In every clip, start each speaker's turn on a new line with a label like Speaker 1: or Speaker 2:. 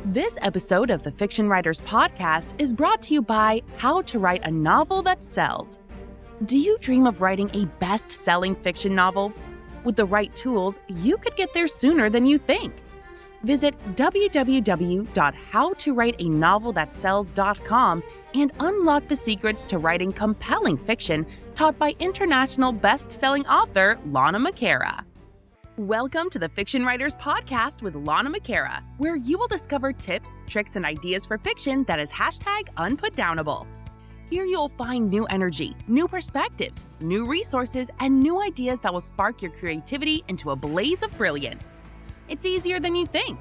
Speaker 1: This episode of the Fiction Writers Podcast is brought to you by How to Write a Novel That Sells. Do you dream of writing a best-selling fiction novel? With the right tools, you could get there sooner than you think. Visit www.howtowriteanovelthatsells.com and unlock the secrets to writing compelling fiction taught by international best-selling author Lana McAra. Welcome to the Fiction Writers Podcast with Lana McAra, where you will discover tips, tricks, and ideas for fiction that is #unputdownable. Here you'll find new energy, new perspectives, new resources, and new ideas that will spark your creativity into a blaze of brilliance. It's easier than you think.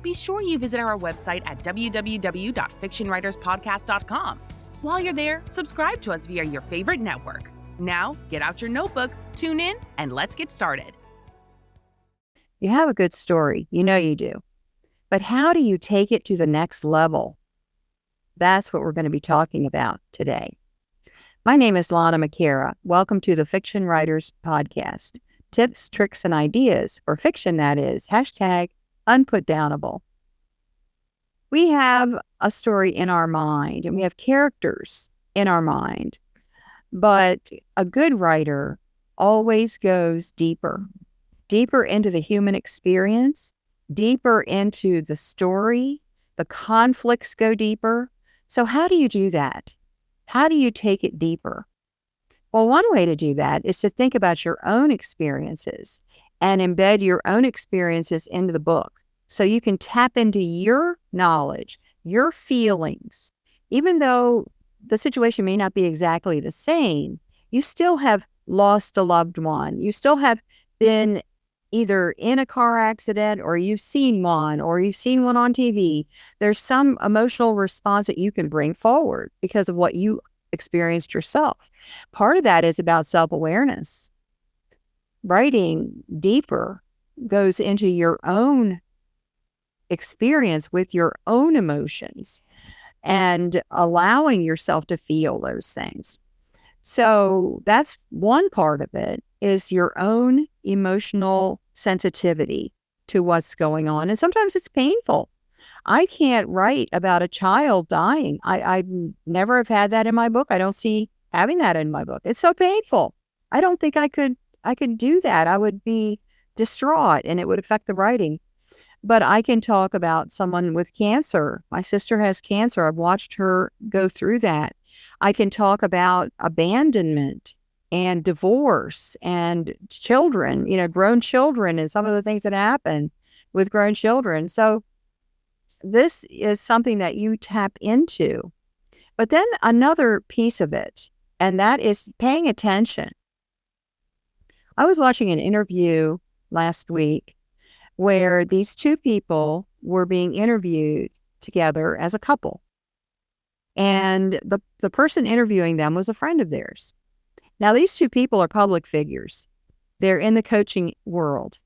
Speaker 1: Be sure you visit our website at www.fictionwriterspodcast.com. While you're there, subscribe to us via your favorite network. Now, get out your notebook, tune in, and let's get started.
Speaker 2: You have a good story, you know you do. But how do you take it to the next level? That's what we're going to be talking about today. My name is Lana McAra. Welcome to the Fiction Writers Podcast. Tips, tricks, and ideas for fiction that is #unputdownable. We have a story in our mind and we have characters in our mind, but a good writer always goes deeper into the human experience, deeper into the story. The conflicts go deeper. So how do you do that? How do you take it deeper? Well, one way to do that is to think about your own experiences and embed your own experiences into the book so you can tap into your knowledge, your feelings. Even though the situation may not be exactly the same, you still have lost a loved one. You still have been either in a car accident or you've seen one on TV. There's some emotional response that you can bring forward because of what you experienced yourself. Part of that is about self-awareness. Writing deeper goes into your own experience with your own emotions and allowing yourself to feel those things. So that's one part of it, is your own emotional sensitivity to what's going on. And sometimes it's painful. I can't write about a child dying. I never have had that in my book. I don't see having that in my book. It's so painful. I don't think I could do that. I would be distraught and it would affect the writing. But I can talk about someone with cancer. My sister has cancer. I've watched her go through that. I can talk about abandonment and divorce and children, grown children, and some of the things that happen with grown children. So this is something that you tap into. But then another piece of it, and that is paying attention. I was watching an interview last week where these two people were being interviewed together as a couple. And the person interviewing them was a friend of theirs. Now, these two people are public figures. They're in the coaching world.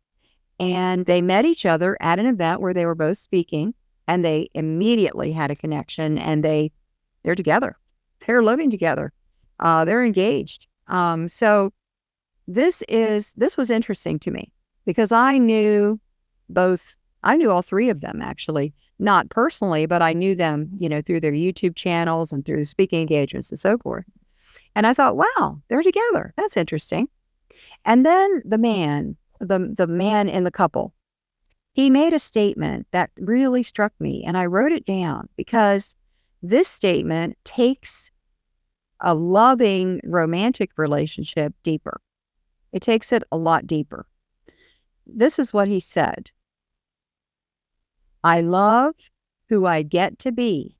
Speaker 2: And they met each other at an event where they were both speaking, and they immediately had a connection, and they're together. They're living together. They're engaged. So this was interesting to me because I knew all three of them, actually, not personally, but I knew them, through their YouTube channels and through speaking engagements and so forth. And I thought, wow, they're together. That's interesting. And then the man in the couple, he made a statement that really struck me, and I wrote it down because this statement takes a loving romantic relationship deeper. It takes it a lot deeper. This is what he said. I love who I get to be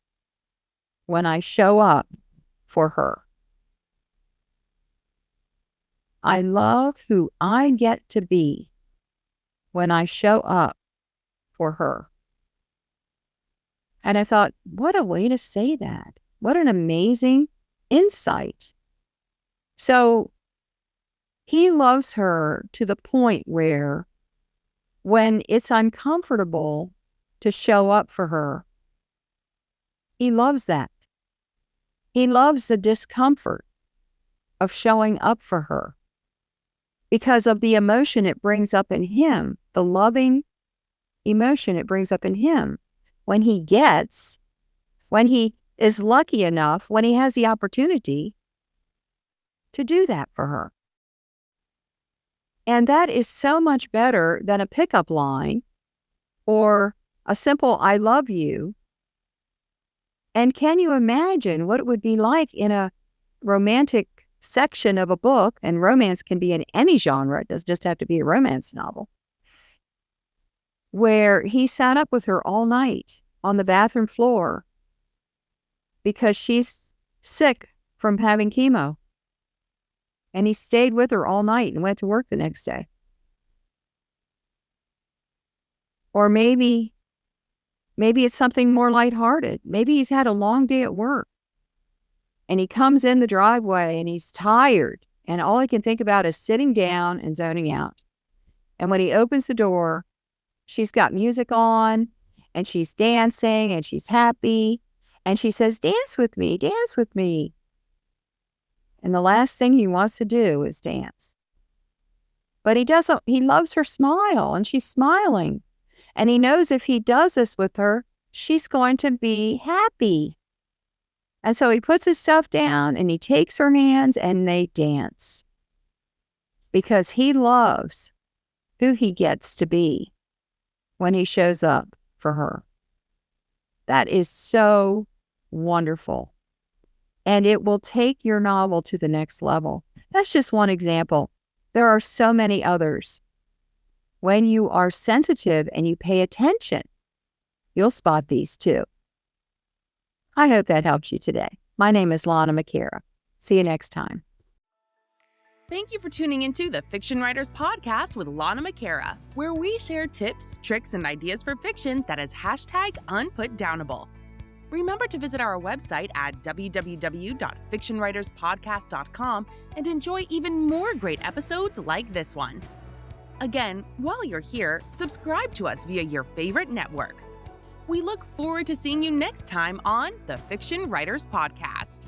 Speaker 2: when I show up for her. I love who I get to be when I show up for her. And I thought, what a way to say that. What an amazing insight. So he loves her to the point where when it's uncomfortable to show up for her, he loves that. He loves the discomfort of showing up for her because of the emotion it brings up in him, the loving emotion it brings up in him when he is lucky enough, when he has the opportunity to do that for her. And that is so much better than a pickup line or a simple "I love you." And can you imagine what it would be like in a romantic section of a book? And romance can be in any genre. It doesn't just have to be a romance novel. Where he sat up with her all night on the bathroom floor because she's sick from having chemo. And he stayed with her all night and went to work the next day. Or maybe it's something more lighthearted. Maybe he's had a long day at work and he comes in the driveway and he's tired and all he can think about is sitting down and zoning out. And when he opens the door, she's got music on and she's dancing and she's happy. And she says, dance with me, dance with me. And the last thing he wants to do is dance. But he loves her smile and she's smiling. And he knows if he does this with her, she's going to be happy. And so he puts his stuff down and he takes her hands and they dance. Because he loves who he gets to be when he shows up for her. That is so wonderful. And it will take your novel to the next level. That's just one example. There are so many others. When you are sensitive and you pay attention, you'll spot these too. I hope that helps you today. My name is Lana McAra. See you next time.
Speaker 1: Thank you for tuning into the Fiction Writers Podcast with Lana McAra, where we share tips, tricks, and ideas for fiction that is #unputdownable. Remember to visit our website at www.fictionwriterspodcast.com and enjoy even more great episodes like this one. Again, while you're here, subscribe to us via your favorite network. We look forward to seeing you next time on the Fiction Writers Podcast.